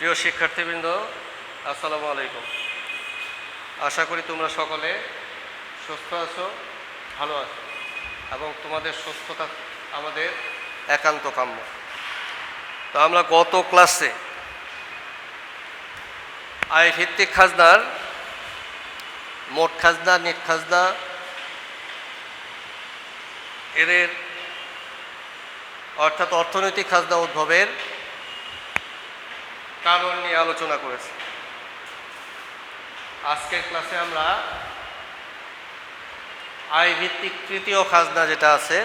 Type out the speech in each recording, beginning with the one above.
প্রিয় শিক্ষার্থীবৃন্দ, আসসালামু আলাইকুম। আশা করি তোমরা সকলে সুস্থ আছো, ভালো আছো এবং তোমাদের সুস্থতা আমাদের একান্ত কাম্য। তো আমরা গত ক্লাসে আয় ভিত্তিক খাজনার মোট খাজনা, নেট খাজনা এর অর্থাৎ অর্থনৈতিক খাজনা উদ্ভবের কারণ নিয়ে আলোচনা করেছি। আজকের ক্লাসে আমরা আয় ভিত্তিক তৃতীয় খাজনা যেটা আছে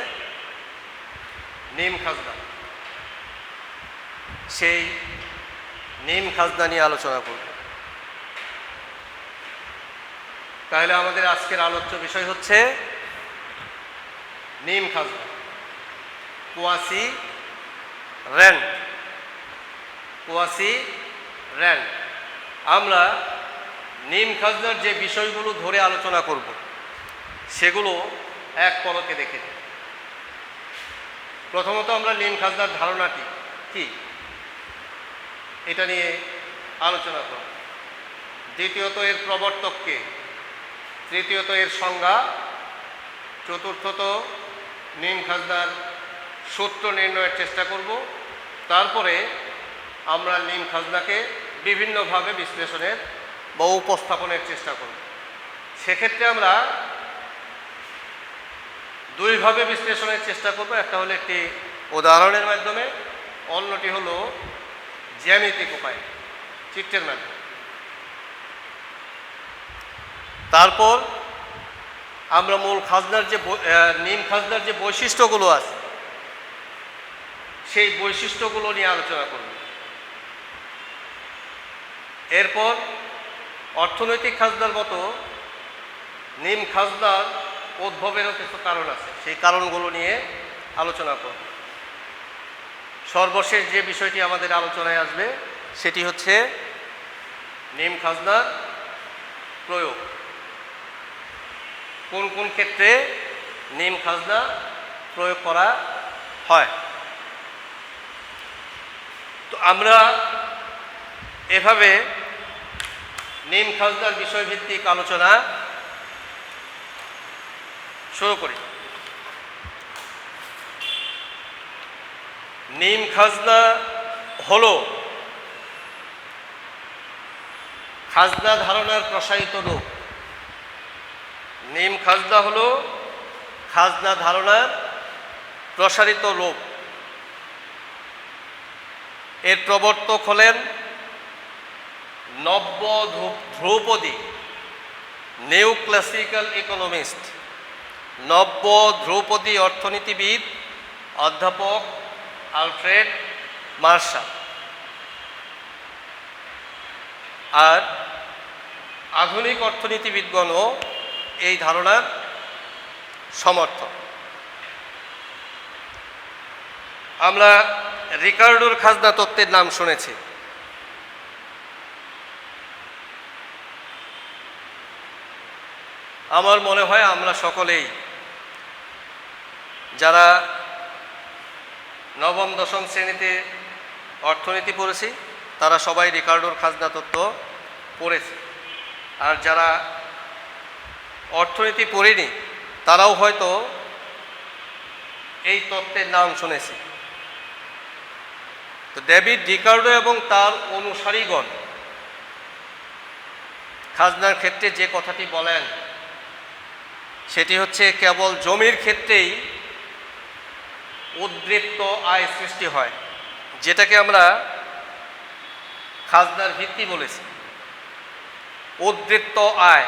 নিম খাজনা, সেই নিম খাজনা নিয়ে আলোচনা করব। তাহলে আমাদের আজকের আলোচ্য বিষয় হচ্ছে নিম খাজনা, কোয়াসি রেন্ট। Quasi rent. আমরা নিম খাজনার যে বিষয়গুলো ধরে আলোচনা করব সেগুলো এক পলকে দেখে নিই। প্রথমত আমরা নিম খাজনার ধারণাটি কি এটা নিয়ে আলোচনা করব। দ্বিতীয়ত এর প্রবর্তককে, তৃতীয়ত এর সংজ্ঞা, চতুর্থত নিম খাজনার সূত্র নির্ণয়ের চেষ্টা করব। তারপরে আমরা নিম খাজনাকে বিভিন্নভাবে বিশ্লেষণের বা উপস্থাপনের চেষ্টা করব। সেক্ষেত্রে আমরা দুইভাবে বিশ্লেষণের চেষ্টা করব। একটা হলো একটি উদাহরণের মাধ্যমে, অন্যটি হলো জ্যামিতিক উপায়, চিত্রের মাধ্যমে। তারপর আমরা মূল খাজনার যে নিম খাজনার যে বৈশিষ্ট্যগুলো আছে সেই বৈশিষ্ট্যগুলো নিয়ে আলোচনা করব। এরপর অর্থনৈতিক খাজনার মতো নিম খাজনার উদ্ভবেরও কিছু কারণ আছে, সেই কারণগুলো নিয়ে আলোচনা করব। সর্বশেষ যে বিষয়টি আমাদের আলোচনায় আসবে সেটি হচ্ছে নিম খাজনার প্রয়োগ। কোন কোন ক্ষেত্রে নিম খাজনা প্রয়োগ করা হয়। তো আমরা এভাবে নিম খাজনার বিষয়ভিত্তিক আলোচনা শুরু করি। নিম খাজনা হলো খাজনা ধারণার প্রসারিত রূপ। নিম খাজনা হলো খাজনা ধারণার প্রসারিত রূপ। এর প্রবর্তক হলেন নব্য ধ্রুপদী, নিউ ক্লাসিক্যাল ইকোনমিস্ট, নব্য ধ্রুপদী অর্থনীতিবিদ অধ্যাপক আলফ্রেড মার্শাল। আর আধুনিক অর্থনীতিবিদগণও এই ধারণার সমর্থক। আমরা রিকার্ডোর খাজনা তত্ত্বের নাম শুনেছি। আমার মনে হয় আমরা সকলেই যারা নবম দশম শ্রেণীতে অর্থনীতি পড়েছি তারা সবাই রিকার্ডোর খাজনা তত্ত্ব পড়েছি। আর যারা অর্থনীতি পড়েনি তারাও হয়তো এই তত্ত্বের নাম শুনেছি। তো ডেভিড রিকার্ডো এবং তার অনুসারীগণ খাজনার ক্ষেত্রে যে কথাটি বলেন সেটি হচ্ছে কেবল জমির ক্ষেত্রেই উদ্বৃত্ত আয় সৃষ্টি হয়, যেটাকে আমরা খাজনার ভিত্তি বলেছি। উদ্বৃত্ত আয়,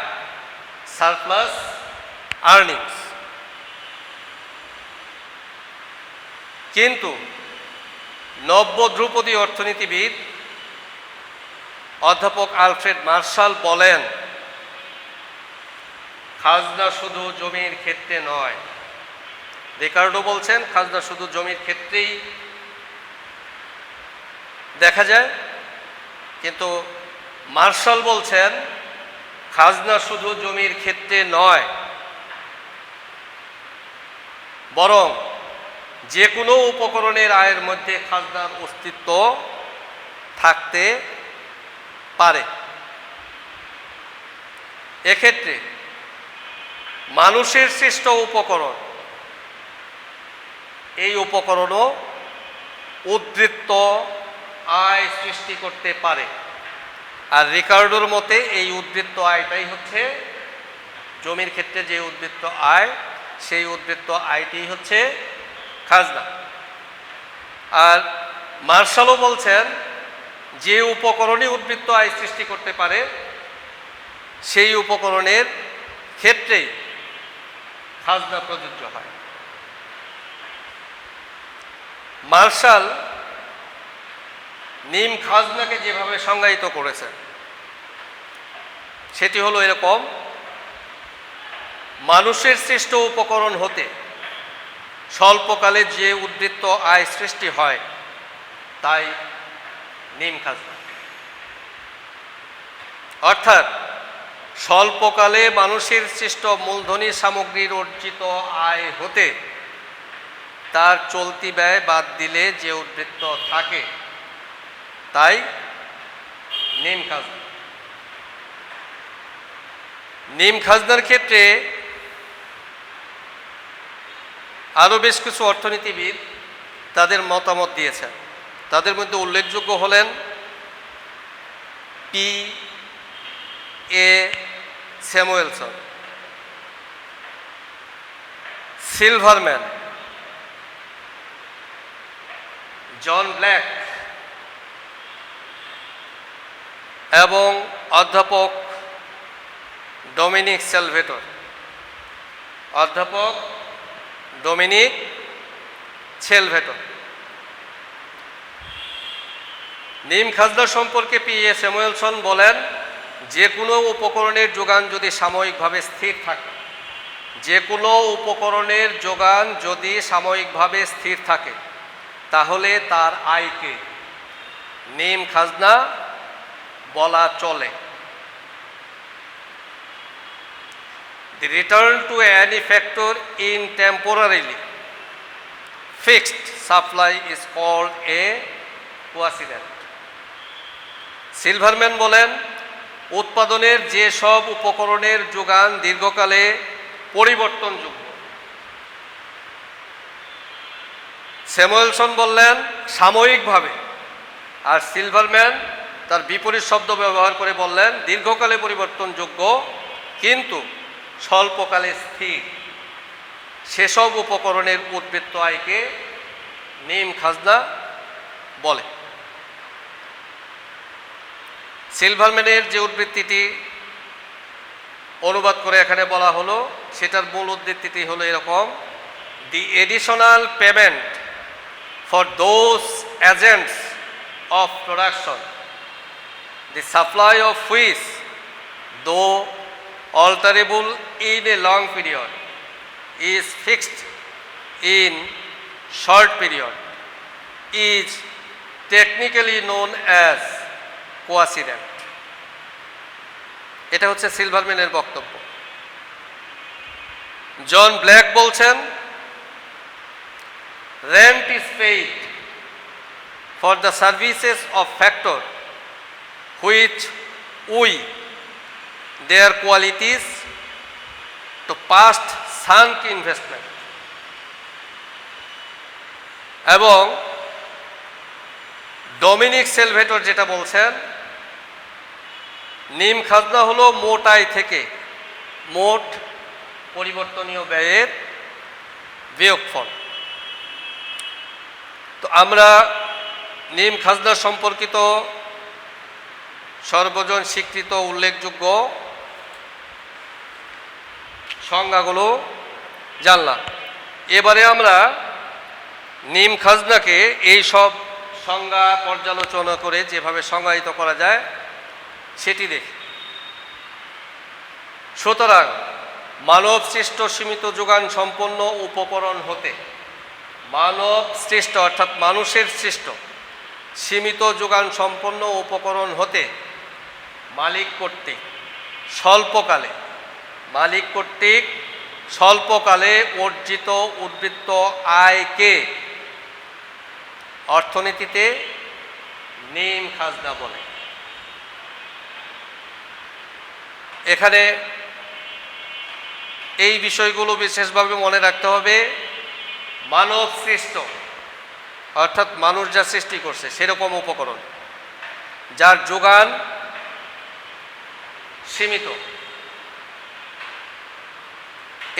সারপ্লাস আর্নিংস। কিন্তু নব্য ধ্রুপদী অর্থনীতিবিদ অধ্যাপক আলফ্রেড মার্শাল বলেন খাজনা শুধু জমির ক্ষেত্রে নয়। রিকার্ডো বলছেন খাজনা শুধু জমির ক্ষেত্রেই দেখা যায়, কিন্তু মার্শাল বলছেন খাজনা শুধু জমির ক্ষেত্রে নয়, বরং যে কোনো উপকরণের আয়ের মধ্যে খাজনার অস্তিত্ব থাকতে পারে। এক্ষেত্রে মানুষের সৃষ্ট উপকরণ, এই উপকরণও উদ্বৃত্ত আয় সৃষ্টি করতে পারে। আর রিকার্ডোর মতে এই উদ্বৃত্ত আয়টাই হচ্ছে জমির ক্ষেত্রে যে উদ্বৃত্ত আয়, সেই উদ্বৃত্ত আয়টি হচ্ছে খাজনা। আর মার্শালও বলছেন যে উপকরণই উদ্বৃত্ত আয় সৃষ্টি করতে পারে সেই উপকরণের ক্ষেত্রেই খাজনা প্রযোজ্য হয়। মার্শাল নিম খাজনাকে যেভাবে সংজ্ঞায়িত করেছেন সেটি হলো এরকম: মানুষের সৃষ্ট উপকরণ হতে স্বল্পকালে যে উদ্বৃত্ত আয় সৃষ্টি হয় তাই নিম খাজনা। অর্থাৎ স্বল্পকালে মানুষের সৃষ্ট মূলধনী সামগ্রীর অর্জিত আয় হতে তার চলতি ব্যয় বাদ দিলে যে উদ্বৃত্ত থাকে তাই নিম খাজনা। নিম খাজনার ক্ষেত্রে আরও বেশ কিছু অর্থনীতিবিদ তাদের মতামত দিয়েছেন। তাদের মধ্যে উল্লেখযোগ্য হলেন P.A. স্যামুয়েলসন, সিলভারম্যান, জন ব্ল্যাক এবং অধ্যাপক ডমিনিক সেলভেটর। অধ্যাপক ডমিনিক সেলভেটর নিম খাজনা সম্পর্কে P.A. স্যামুয়েলসন বলেন, যে কোনো উপকরণের যোগান যদি সাময়িকভাবে স্থির থাকে, যে কোনো উপকরণের যোগান যদি সাময়িকভাবে স্থির থাকে তাহলে তার আয়কে নিম খাজনা বলা চলে। The return to any factor in temporarily fixed supply is called a quasi-rent. Silverman বলেন, উৎপাদনের যে সব উপকরণের যোগান দীর্ঘকালে পরিবর্তনযোগ্য। স্যামুয়েলসন বললেন সাময়িকভাবে, আর সিলভারম্যান তার বিপরীত শব্দ ব্যবহার করে বললেন দীর্ঘকালে পরিবর্তনযোগ্য কিন্তু স্বল্পকালে স্থির। সেসব উপকরণের উদ্বৃত্ত আয়কে নিম খাজনা বলে। সিলভারম্যানের যে উদ্ধৃতিটি অনুবাদ করে এখানে বলা হলো সেটার মূল উদ্ধৃতিটি হলো এরকম: the additional payment for those agents of production the supply of which, though alterable in a long period, is fixed in short period, is technically known as quasi-rent. এটা হচ্ছে সিলভারম্যানের বক্তব্য। জন ব্ল্যাক বলছেন, rent is paid for the services of factor which owe their qualities to past sunk investment. এবং Dominic সেলভেটর যেটা বলছেন, নিম খাজনা হলো মোট আয় থেকে মোট পরিবর্তনীয় ব্যয়ের বিয়োগফল। তো আমরা নিম খাজনা সম্পর্কিত সর্বজন স্বীকৃত উল্লেখযোগ্য সংজ্ঞাগুলো জানলাম। এবারে আমরা নিম খাজনাকে এই সব সংজ্ঞা পর্যালোচনা করে যেভাবে সংজ্ঞায়িত করা যায় সেটি দেখি। সুতরাং মানব সৃষ্ট সীমিত যোগান সম্পন্ন উপকরণ হতে, মানব সৃষ্ট অর্থাৎ মানুষের সৃষ্ট সীমিত যোগান সম্পন্ন উপকরণ হতে মালিক কর্তৃক স্বল্পকালে অর্জিত উদ্বৃত্ত আয়কে অর্থনীতিতে নিম খাজনা বলে। এখানে এই বিষয়গুলো বিশেষভাবে মনে রাখতে হবে। মানব সৃষ্ট, অর্থাৎ মানুষ যা সৃষ্টি করছে সেরকম উপকরণ যার যোগান সীমিত,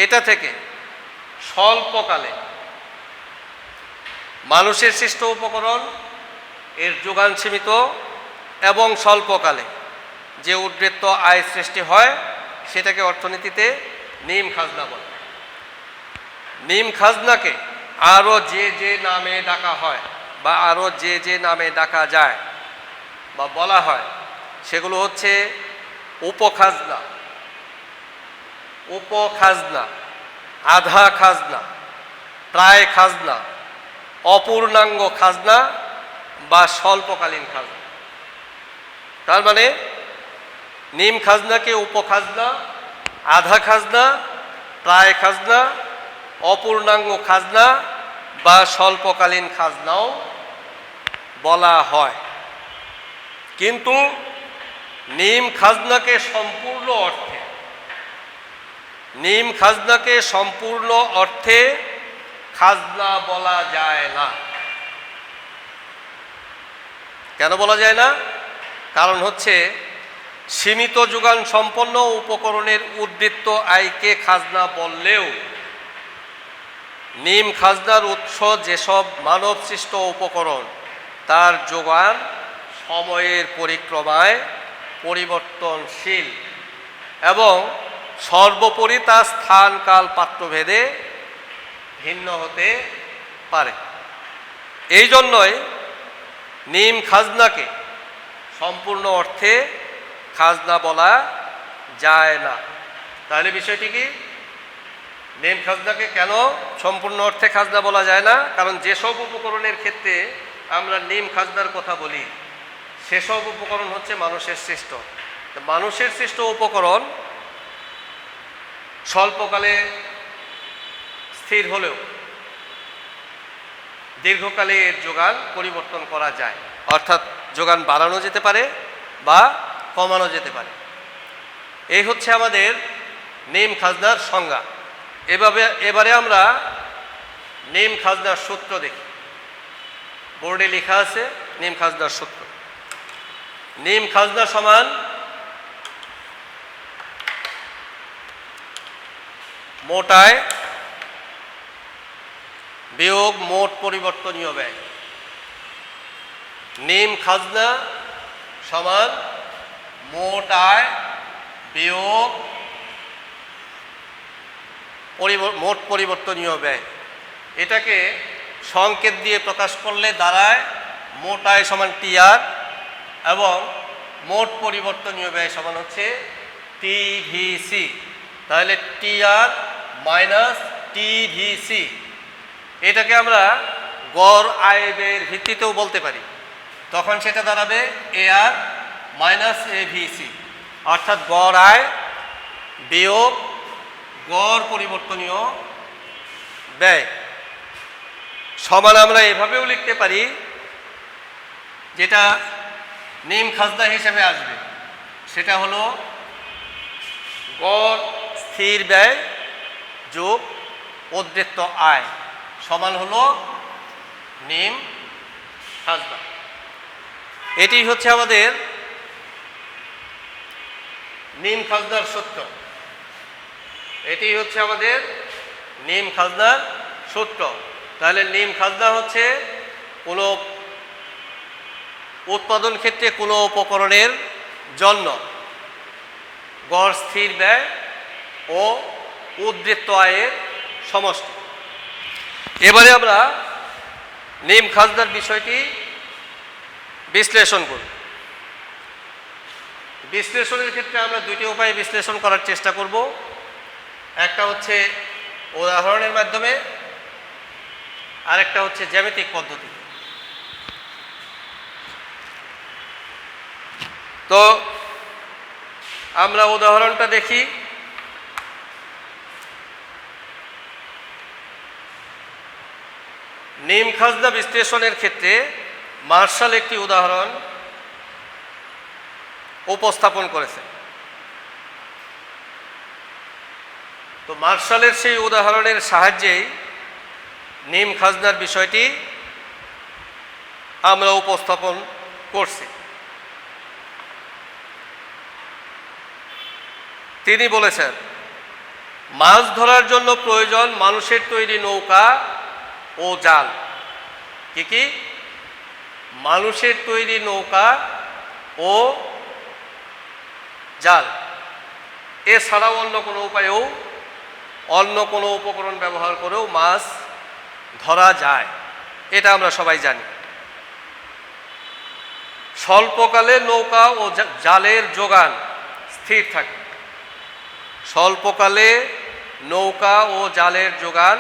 এটা থেকে স্বল্পকালে মানুষের সৃষ্ট উপকরণ এর যোগান সীমিত এবং স্বল্পকালে যে উদ্বৃত্ত আয় সৃষ্টি হয় সেটাকে অর্থনীতিতে নিম খাজনা বলে। নিম খাজনাকে আরও যে যে নামে ডাকা হয় বা আরও যে যে নামে ডাকা যায় বা বলা হয় সেগুলো হচ্ছে উপখাজনা, উপখাজনা, আধা খাজনা, প্রায় খাজনা, অপূর্ণাঙ্গ খাজনা বা স্বল্পকালীন খাজনা। তার মানে নিম খাজনাকে উপখাজনা, আধা খাজনা, প্রায় খাজনা, অপূর্ণাঙ্গ খাজনা বা স্বল্পকালীন খাজনাও বলা হয়। কিন্তু নিম খাজনাকে সম্পূর্ণ অর্থে, নিম খাজনাকে সম্পূর্ণ অর্থে খাজনা বলা যায় না। কেন বলা যায় না? কারণ হচ্ছে সীমিত যোগান সম্পন্ন উপকরণের উদ্বৃত্ত আয়কে খাজনা বললেও নিম খাজনার উৎস যেসব মানব সৃষ্ট উপকরণ তার যোগান সময়ের পরিক্রমায় পরিবর্তনশীল এবং সর্বোপরি তার স্থান কাল পাত্রভেদে ভিন্ন হতে পারে। এই জন্যই নিম খাজনাকে সম্পূর্ণ অর্থে খাজনা বলা যায় না। তাহলে বিষয়টি কি? নিম খাজনাকে কেন সম্পূর্ণ অর্থে খাজনা বলা যায় না? কারণ যেসব উপকরণের ক্ষেত্রে আমরা নিম খাজনার কথা বলি সেসব উপকরণ হচ্ছে মানুষের সৃষ্ট। মানুষের সৃষ্ট উপকরণ স্বল্পকালে স্থির হলেও দীর্ঘকালে এর যোগান পরিবর্তন করা যায়, অর্থাৎ যোগান বাড়ানো যেতে পারে বা কমানো যেতে পারে। এই হচ্ছে আমাদের নিম খাজনার সংজ্ঞা। এবারে আমরা নিম খাজনার সূত্র দেখি। বোর্ডে লেখা আছে নিম খাজনার সূত্র। নিম খাজনা সমান মোট আয় বিয়োগ মোট পরিবর্তনীয় ব্যয়। নিম খাজনা সমান মোট আয় বিয়োগ মোট পরিবর্তনীয় ব্যয়। এটাকে সংকেত দিয়ে প্রকাশ করলে দাঁড়ায় মোট আয় সমান টিআর এবং মোট পরিবর্তনীয় ব্যয় সমান হচ্ছে টিভিসি। তাহলে টিআর মাইনাস টিভিসি, এটাকে আমরা গড় আয় ব্যয়ের ভিত্তিতেও বলতে পারি। তখন সেটা দাঁড়াবে এআর মাইনাস এভিসি, অর্থাৎ গড় আয় বিয়োগ গড় পরিবর্তনীয় ব্যয় সমান আমরা এভাবেও লিখতে পারি, যেটা নিম খাজনা হিসেবে আসবে সেটা হলো গড় স্থির ব্যয় যোগ উদ্বৃত্ত আয় সমান হলো নিম খাজনা। এটি হচ্ছে আমাদের নিম খাজনার সূত্র। এটি হচ্ছে আমাদের নিম খাজনার সূত্র। তাহলে নিম খাজনা হচ্ছে কোনো উৎপাদন ক্ষেত্রে কোনো উপকরণের জন্য গড় স্থির ব্যয় ও উদ্বৃত্ত আয়ের সমষ্টি। এবারে আমরা নিম খাজনার বিষয়টি বিশ্লেষণ করব। বিশ্লেষণের ক্ষেত্রে আমরা দুইটি উপায়ে বিশ্লেষণ করার চেষ্টা করব। একটা হচ্ছে উদাহরণের মাধ্যমে, আরেকটা হচ্ছে জ্যামিতিক পদ্ধতি। তো আমরা উদাহরণটা দেখি। নিম খাজনা বিশ্লেষণের ক্ষেত্রে মার্শাল একটি উদাহরণ উপস্থাপন করেছে। তো মার্শালের সেই উদাহরণের সাহায্যেই নিম খাজনার বিষয়টি আমরা উপস্থাপন করছি। তিনি বলেছেন, মাছ ধরার জন্য প্রয়োজন মানুষের তৈরি নৌকা ও জাল। কি কি? মানুষের তৈরি নৌকা ও জাল। এছাড়াও অন্য কোনো উপায়েও, অন্য কোনো উপকরণ ব্যবহার করেও মাছ ধরা যায়, এটা আমরা সবাই জানি। স্বল্পকালে নৌকা ও জালের যোগান স্থির থাকে। স্বল্পকালে নৌকা ও জালের যোগান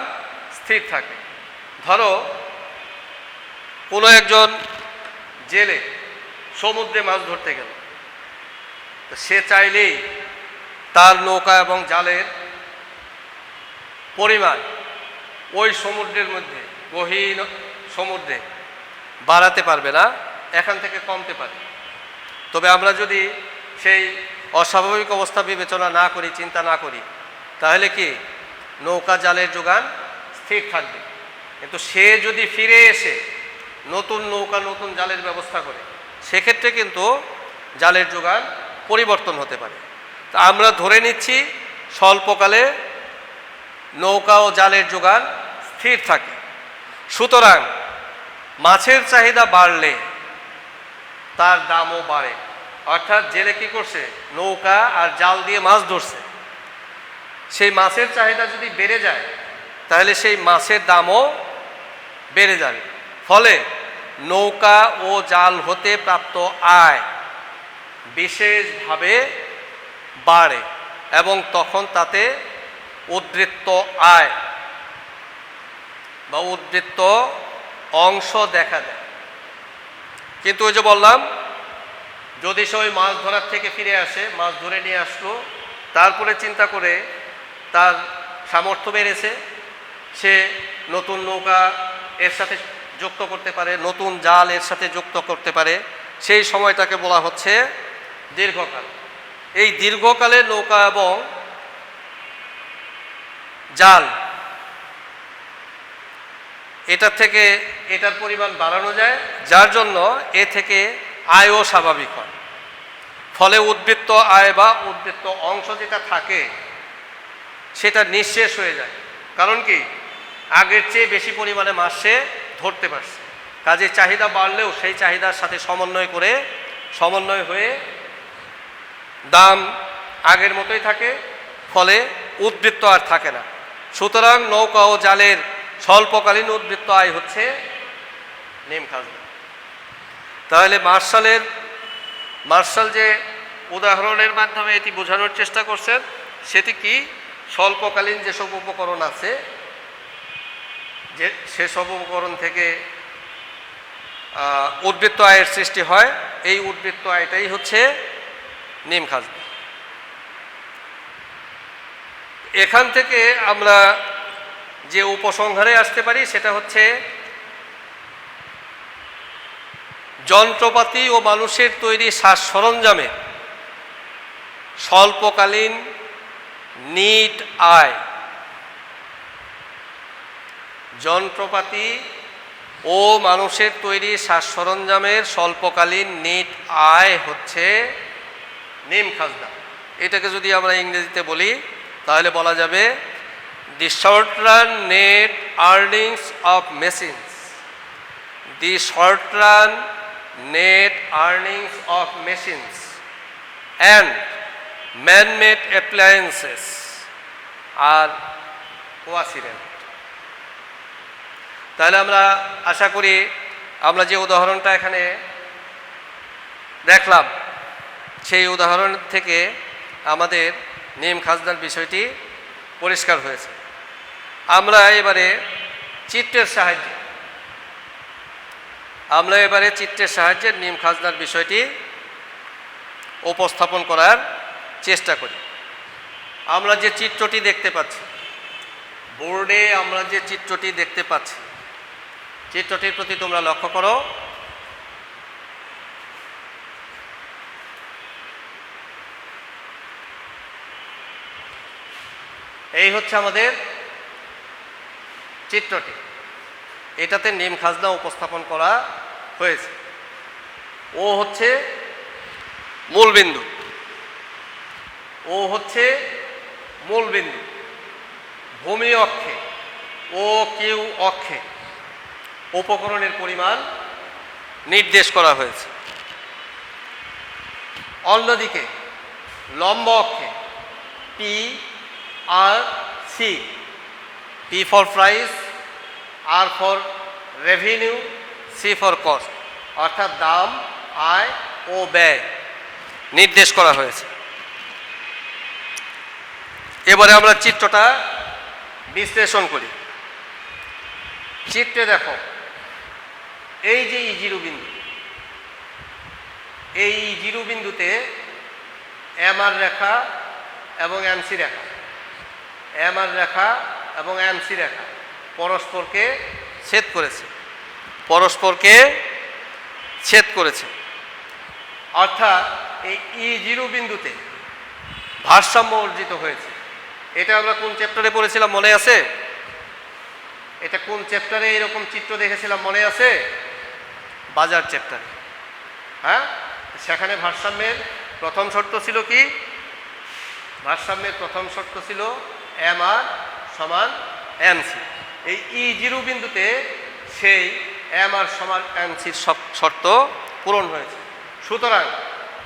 স্থির থাকে। ধরো কোনো একজন জেলে সমুদ্রে মাছ ধরতে গেল, সে চাইলেই তার নৌকা এবং জালের পরিমাণ ওই সমুদ্রের মধ্যে, গহীন সমুদ্রে বাড়াতে পারবে না, এখান থেকে কমতে পারে। তবে আমরা যদি সেই অস্বাভাবিক অবস্থা বিবেচনা না করি, চিন্তা না করি, তাহলে কি নৌকা জালের যোগান স্থির থাকবে। কিন্তু সে যদি ফিরে এসে নতুন নৌকা, নতুন জালের ব্যবস্থা করে, সেক্ষেত্রে কিন্তু জালের যোগান পরিবর্তন হতে পারে। তা আমরা ধরে নিচ্ছি স্বল্পকালে নৌকা ও জালের যোগান স্থির থাকে। সুতরাং মাছের চাহিদা বাড়লে তার দামও বাড়ে। অর্থাৎ জেলে কি করছে? নৌকা আর জাল দিয়ে মাছ ধরছে। সেই মাছের চাহিদা যদি বেড়ে যায়, তাহলে সেই মাছের দামও বেড়ে যাবে। ফলে নৌকা ও জাল হতে প্রাপ্ত আয় বিশেষভাবে বাড়ে এবং তখন তাতে উদ্বৃত্ত আয় বা উদ্বৃত্ত অংশ দেখা দেয়। কিন্তু ওই যে বললাম, যদি সে ওই মাছ ধরার থেকে ফিরে আসে, মাছ ধরে নিয়ে আসলো, তারপরে চিন্তা করে তার সামর্থ্য বেড়েছে, সে নতুন নৌকা এর সাথে যুক্ত করতে পারে, নতুন জাল এর সাথে যুক্ত করতে পারে, সেই সময়টাকে বলা হচ্ছে দীর্ঘকাল। এই দীর্ঘকালে নৌকা এবং জাল এটার থেকে এটার পরিমাণ বাড়ানো যায়, যার জন্য এ থেকে আয়ও স্বাভাবিক হয়। ফলে উদ্বৃত্ত আয় বা উদ্বৃত্ত অংশ যেটা থাকে সেটা নিঃশেষ হয়ে যায়। কারণ কি? আগের চেয়ে বেশি পরিমাণে মাছ সে ধরতে পারছে। কাজে চাহিদা বাড়লেও সেই চাহিদার সাথে সমন্বয় হয়ে দাম আগের মতোই থাকে, ফলে উদ্বৃত্ত আর থাকে না। সুতরাং নৌকা ও জালের স্বল্পকালীন উদ্বৃত্ত আয় হচ্ছে নিম খাজনা। তাহলে মার্শাল যে উদাহরণের মাধ্যমে এটি বোঝানোর চেষ্টা করছেন, সেটি কি? স্বল্পকালীন যেসব উপকরণ আছে, যে সেসব উপকরণ থেকে উদ্বৃত্ত আয়ের সৃষ্টি হয়, এই উদ্বৃত্ত আয়টাই হচ্ছে নিম খাজনা। এখান থেকে আমরা যে উপসংহারে আসতে পারি সেটা হচ্ছে, যন্ত্রপাতি ও মানুষের তৈরি সাজ সরঞ্জামে স্বল্পকালীন নিট আয়, যন্ত্রপাতি ও মানুষের তৈরি সাজ সরঞ্জামের স্বল্পকালীন নিট আয় হচ্ছে নিম খাজনা। এটাকে যদি আমরা ইংরেজিতে বলি, তাহলে বলা যাবে the short run net earnings of machines, the short run net earnings of machines and man-made appliances are coincident. তাহলে আমরা আশা করি আমরা যে উদাহরণটা এখানে দেখলাম, সেই উদাহরণ থেকে আমাদের নিম খাজনার বিষয়টি পরিষ্কার হয়েছে। আমরা এবারে চিত্রের সাহায্যে নিম খাজনার বিষয়টি উপস্থাপন করার চেষ্টা করি। আমরা যে চিত্রটি দেখতে পাচ্ছি বোর্ডে, আমরা যে চিত্রটি দেখতে পাচ্ছি, চিত্রটির প্রতি তোমরা লক্ষ্য করো। এই হচ্ছে আমাদের চিত্রটি। এটাতে নিম খাজনা উপস্থাপন করা হয়েছে। ও হচ্ছে মূলবিন্দু, ও হচ্ছে মূলবিন্দু। ভূমি অক্ষে ও কিউ অক্ষে উপকরণের পরিমাণ নির্দেশ করা হয়েছে। অন্যদিকে লম্ব অক্ষে P R C, P for price, R for revenue, C for cost, অর্থাৎ দাম, আয় ও ব্যয় নির্দেশ করা হয়েছে। এবারে আমরা চিত্রটা বিশ্লেষণ করি। চিত্রে দেখো, এই যে ই0 বিন্দু, এই ই0 বিন্দুতে এমআর রেখা এবং এমসি রেখা, এমআর রেখা এবং এমসি রেখা পরস্পরকে ছেদ করেছে, পরস্পরকে ছেদ করেছে। অর্থাৎ এই ই0 বিন্দুতে ভারসাম্য অর্জিত হয়েছে। এটা আমরা কোন চ্যাপ্টারে পড়েছিলাম মনে আছে? এটা কোন চ্যাপ্টারে এরকম চিত্র দেখেছিলাম মনে আছে? বাজার চ্যাপ্টারে। হ্যাঁ, সেখানে ভারসাম্যের প্রথম শর্ত ছিল কি? ভারসাম্যের প্রথম শর্ত ছিল এমআর সমান এমসি। এই ই0 বিন্দুতে সেই এমআর সমান এমসির শর্ত পূরণ হয়েছে। সুতরাং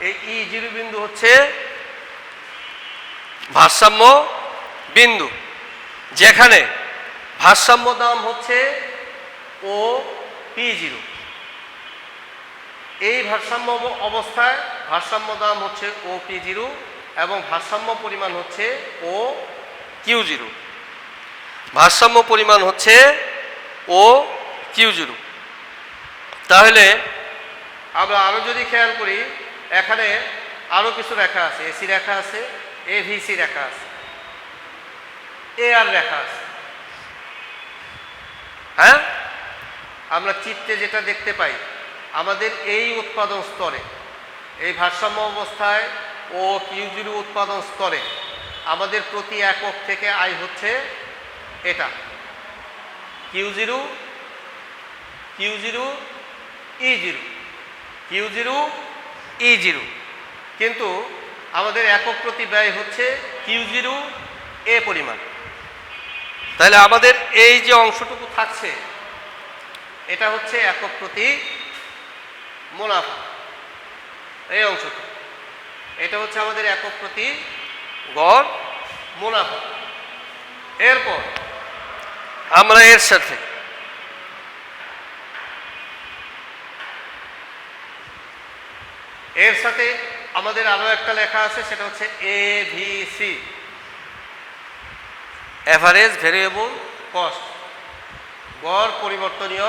এই ই0 বিন্দু হচ্ছে ভারসাম্য বিন্দু, যেখানে ভারসাম্য দাম হচ্ছে ও পি0। এই ভারসাম্য অবস্থায় ভারসাম্য দাম হচ্ছে ও পি0 এবং ভারসাম্য পরিমাণ হচ্ছে ও কিউ0। ভারসাম্য পরিমাণ হচ্ছে ও কিউ0। তাহলে আমরা আরো যদি খেয়াল করি, এখানে আরো কিছু রেখা আছে, এসি রেখা আছে, এভিসি রেখা আছে, এ আর রেখা আছে। হ্যাঁ, আমরা চিত্রে যেটা দেখতে পাই, আমাদের এই উৎপাদন স্তরে, এই ভারসাম্য অবস্থায় ও কিউ0 উৎপাদন স্তরে আমাদের প্রতি একক থেকে আয় হচ্ছে এটা কিউ0, কিউ0, ই0, কিউ0, ই0। কিন্তু আমাদের একক প্রতি ব্যয় হচ্ছে কিউ0 এ পরিমাণ। তাহলে আমাদের এই যে অংশটুকু থাকছে, এটা হচ্ছে একক প্রতি মুনাফা। এই অংশটুকু, এটা হচ্ছে আমাদের একক প্রতি গড় মুনাফা। এরপর আমরা এর সাথে আমাদের আরো একটা লেখা আছে, সেটা হচ্ছে এভিসি, এভারেজ ভেরিয়েবল কস্ট, গড় পরিবর্তনীয়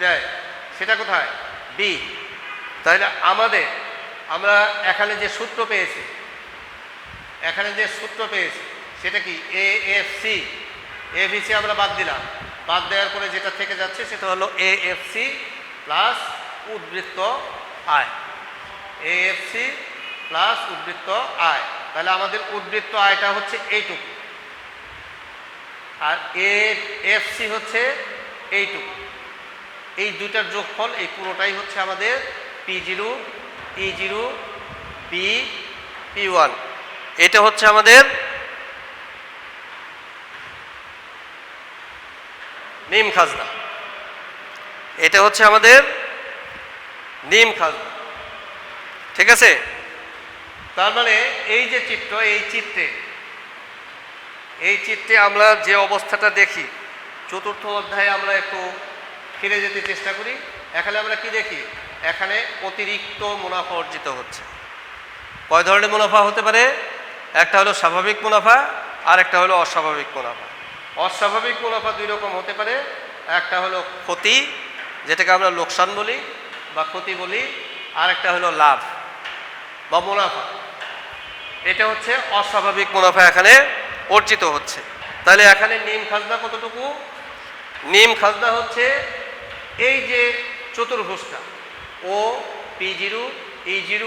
ব্যয়। সেটা কোথায়? বি। তাহলে আমরা এখানে যে সূত্র পেয়েছি, সেটা কি? এএফসি। এভিসি আমরা বাদ দিলাম, বাদ দেওয়ার পরে যেটা থেকে যাচ্ছে সেটা হলো এএফসি প্লাস উদ্বৃত্ত আয়। এএফসি প্লাস উদ্বৃত্ত আয়। তাহলে আমাদের উদ্বৃত্ত আয়টা হচ্ছে এইটুকু, আর এএফসি হচ্ছে এইটুকু। এই দুইটার যোগফল, এই পুরোটাই হচ্ছে আমাদের পি0, ই0, পি1। এটা হচ্ছে আমাদের নিম খাজনা। এটা হচ্ছে আমাদের নিম খাজনা। ঠিক আছে? তার মানে এই যে চিত্র, এই চিত্রে আমরা যে অবস্থাটা দেখি, চতুর্থ অধ্যায়ে আমরা একটু ফিরে যেতে চেষ্টা করি। এখানে আমরা কি দেখি? এখানে অতিরিক্ত মুনাফা অর্জিত হচ্ছে। কয় ধরনের মুনাফা হতে পারে? একটা হলো স্বাভাবিক মুনাফা, আর একটা হলো অস্বাভাবিক মুনাফা। অস্বাভাবিক মুনাফা দুই রকম হতে পারে। একটা হলো ক্ষতি, যেটাকে আমরা লোকসান বলি বা ক্ষতি বলি, আর একটা হলো লাভ বা মুনাফা। এটা হচ্ছে অস্বাভাবিক মুনাফা এখানে অর্জিত হচ্ছে। তাহলে এখানে নিম খাজনা কতটুকু? নিম খাজনা হচ্ছে এই যে চতুর্ভুজটা, ও পি0, ই0,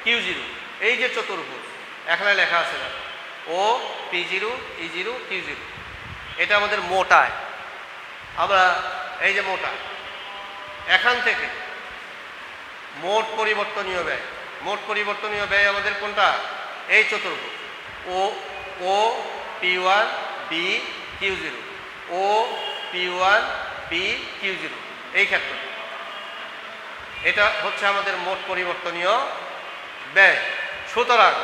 কিউ0, এই যে চতুর্ভুজ এখানে লেখা আছে না, ও P0 E0 Q0, এটা আমাদের মোট আয়। আমরা এই যে মোট আয়, এখান থেকে মোট পরিবর্তনীয় ব্যয়, মোট পরিবর্তনীয় ব্যয় আমাদের কোনটা? এই চতুর্ভুজ ও P1 B Q0, ও P1 B Q0, এই ক্ষেত্রে এটা হচ্ছে আমাদের মোট পরিবর্তনীয় ব্যয়। সুতরাং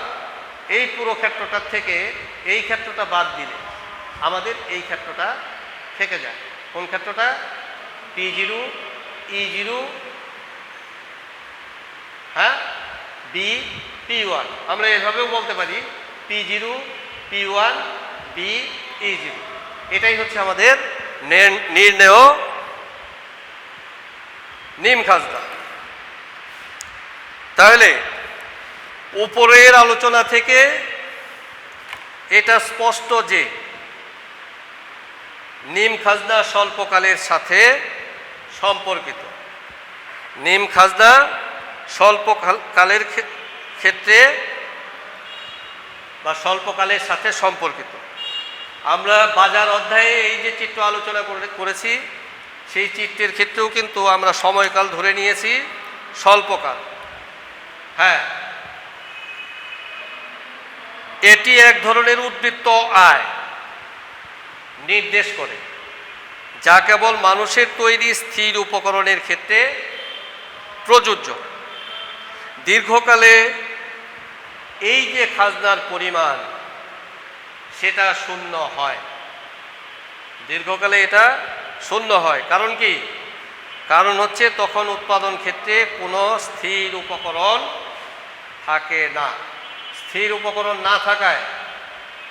এই পুরো ক্ষেত্রটার থেকে এই ক্ষেত্রটা বাদ দিলে আমাদের এই ক্ষেত্রটা থেকে যায়। কোন ক্ষেত্রটা? P0 E0 হ্যাঁ B P1, আমরা এভাবেও বলতে পারি P0 P1 B E0। এটাই হচ্ছে আমাদের নির্ণেয় নিম খাজনা। তাহলে উপরের আলোচনা থেকে এটা স্পষ্ট যে নিম খাজনা স্বল্পকালের সাথে সম্পর্কিত। নিম খাজনা স্বল্পকালের ক্ষেত্রে বা স্বল্পকালের সাথে সম্পর্কিত। আমরা বাজার অধ্যায়ে এই যে চিত্র আলোচনা করেছি, সেই চিত্রের ক্ষেত্রেও কিন্তু আমরা সময়কাল ধরে নিয়েছি স্বল্পকাল। হ্যাঁ, এটি এক ধরনের উদ্বৃত্ত আয় নির্দেশ করে, যা কেবল মানুষের তৈরি স্থির উপকরণের ক্ষেত্রে প্রযোজ্য। দীর্ঘকালে এই যে খাজনার পরিমাণ সেটা শূন্য হয়, দীর্ঘকালে এটা শূন্য হয়। কারণ কি? কারণ হচ্ছে তখন উৎপাদন ক্ষেত্রে কোনো স্থির উপকরণ থাকে না। স্থির উপকরণ না থাকায়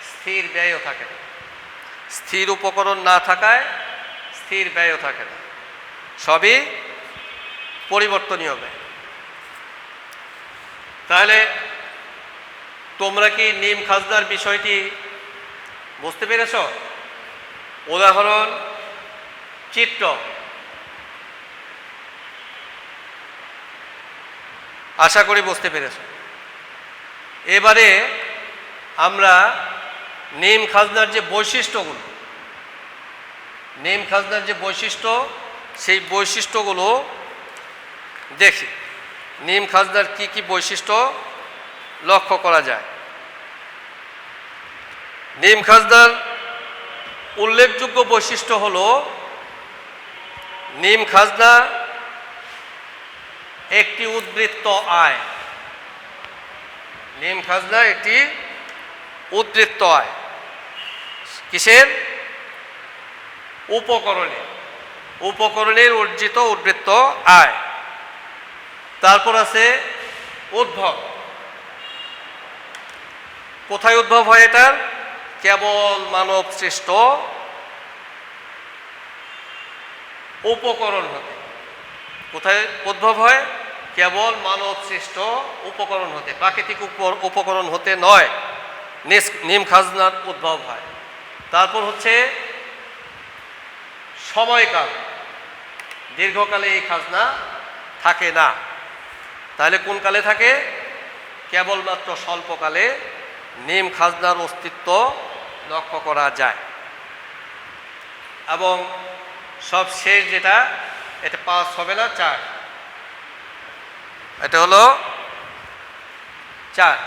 স্থির ব্যয়ও থাকে না। স্থির উপকরণ না থাকায় স্থির ব্যয়ও থাকে না, সবই পরিবর্তনীয় ব্যয়। তাহলে তোমরা কি নিম খাজনার বিষয়টি বুঝতে পেরেছ? উদাহরণ, চিত্র। আশা করি বুঝতে পেরেছ। এবারে আমরা নিম খাজনার যে বৈশিষ্ট্যগুলো, নিম খাজনার যে বৈশিষ্ট্য, সেই বৈশিষ্ট্যগুলো দেখি। নিম খাজনার কি কি বৈশিষ্ট্য লক্ষ্য করা যায়? নিম খাজনার উল্লেখযোগ্য বৈশিষ্ট্য হলো নিম খাজনা একটি উদ্বৃত্ত আয়। নিম খাজনা একটি উদ্বৃত্ত আয়। কিসের? উপকরণের অর্জিত উদ্বৃত্ত আয়। তারপর আছে উদ্ভব। কোথায় উদ্ভব হয় এটার? কেবল মানব সৃষ্ট উপকরণ হতে। কোথায় উদ্ভব হয়? কেবল মানব সৃষ্ট উপকরণ হতে, প্রাকৃতিক উপকরণ হতে নয় নিম খাজনার উদ্ভব হয়। তারপর হচ্ছে সময়কাল। দীর্ঘকালে এই খাজনা থাকে না। তাহলে কোন কালে থাকে? কেবলমাত্র স্বল্পকালে নিম খাজনার অস্তিত্ব লক্ষ্য করা যায়। এবং সব শেষ যেটা, এটা 5 হবে না, 4। এটা হলো 4।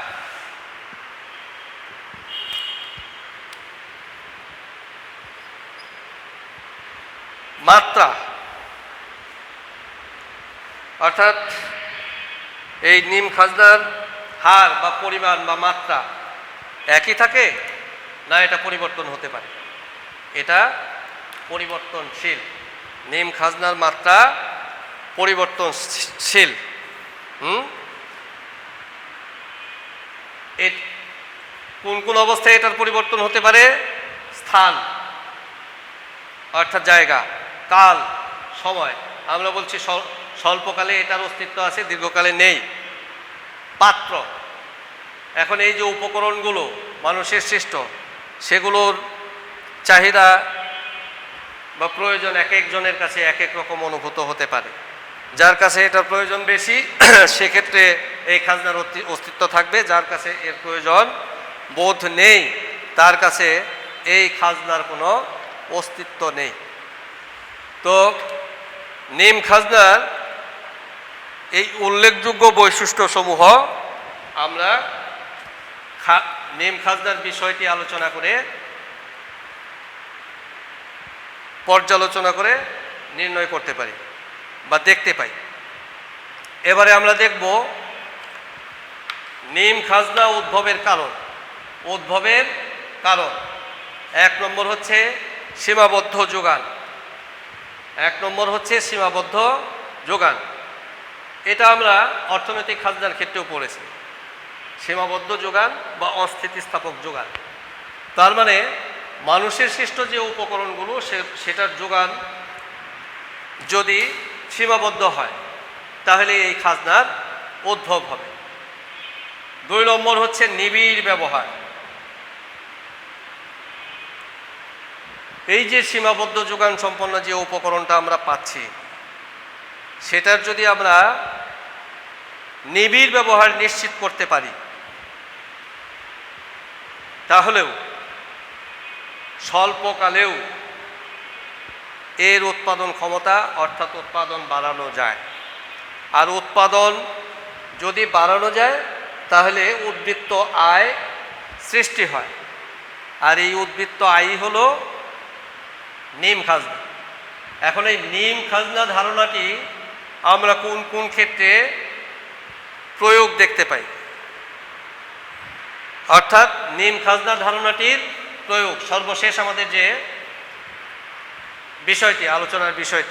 মাত্রা, অর্থাৎ এই নিম খাজনার হার বা পরিমাণ বা মাত্রা একই থাকে না এটা পরিবর্তন হতে পারে? এটা পরিবর্তনশীল। নিম খাজনার মাত্রা পরিবর্তনশীল। কোন কোন অবস্থায় এটার পরিবর্তন হতে পারে? স্থান, অর্থাৎ জায়গা, কাল, সময়। আমরা বলছি স্বল্পকালে এটার অস্তিত্ব আছে, দীর্ঘকালে নেই। পাত্র, এখন এই যে উপকরণগুলো মানুষের সৃষ্ট, সেগুলোর চাহিদা বা প্রয়োজন এক একজনের কাছে এক এক রকম অনুভূত হতে পারে। যার কাছে এটার প্রয়োজন বেশি সেক্ষেত্রে এই খাজনার অস্তিত্ব থাকবে, যার কাছে এর প্রয়োজন বোধ নেই তার কাছে এই খাজনার কোনো অস্তিত্ব নেই। তো নিম খাজনার এই উল্লেখযোগ্য বৈশিষ্ট্যসমূহ আমরা নিম খাজনার বিষয়টি আলোচনা করে পর্যালোচনা করে নির্ণয় করতে পারি বা দেখতে পাই। এবারে আমরা দেখব নিম খাজনা উদ্ভবের কারণ। উদ্ভবের কারণ 1 নম্বর হচ্ছে সীমাবদ্ধ যোগান। 1 নম্বর হচ্ছে সীমাবদ্ধ যোগান। এটা আমরা অর্থনৈতিক খাজনার ক্ষেত্রেও পড়েছি, সীমাবদ্ধ যোগান বা অস্থিতিস্থাপক যোগান। তার মানে মানুষের সৃষ্ট যে উপকরণগুলো সেটার যোগান যদি সীমাবদ্ধ হয় তাহলে এই খাজনার উদ্ভব হবে। 2 নম্বর হচ্ছে নিবিড় ব্যবহার। এই যে সীমাবদ্ধ যোগান সম্পন্ন যে উপকরণটা আমরা পাচ্ছি সেটার যদি আমরা নিবিড় ব্যবহার নিশ্চিত করতে পারি তাহলেও স্বল্পকালেও এর উৎপাদন ক্ষমতা অর্থাৎ উৎপাদন বাড়ানো যায়। আর উৎপাদন যদি বাড়ানো যায় তাহলে উদ্বৃত্ত আয় সৃষ্টি হয়। আর এই উদ্বৃত্ত আয় হলো নিম খাজনা। এখন এই নিম খাজনা ধারণাটি আমরা কোন কোন ক্ষেত্রে প্রয়োগ দেখতে পাই, অর্থাৎ নিম খাজনা ধারণাটির প্রয়োগ সর্বশেষ আমাদের যে বিষয়টি আলোচনার বিষয়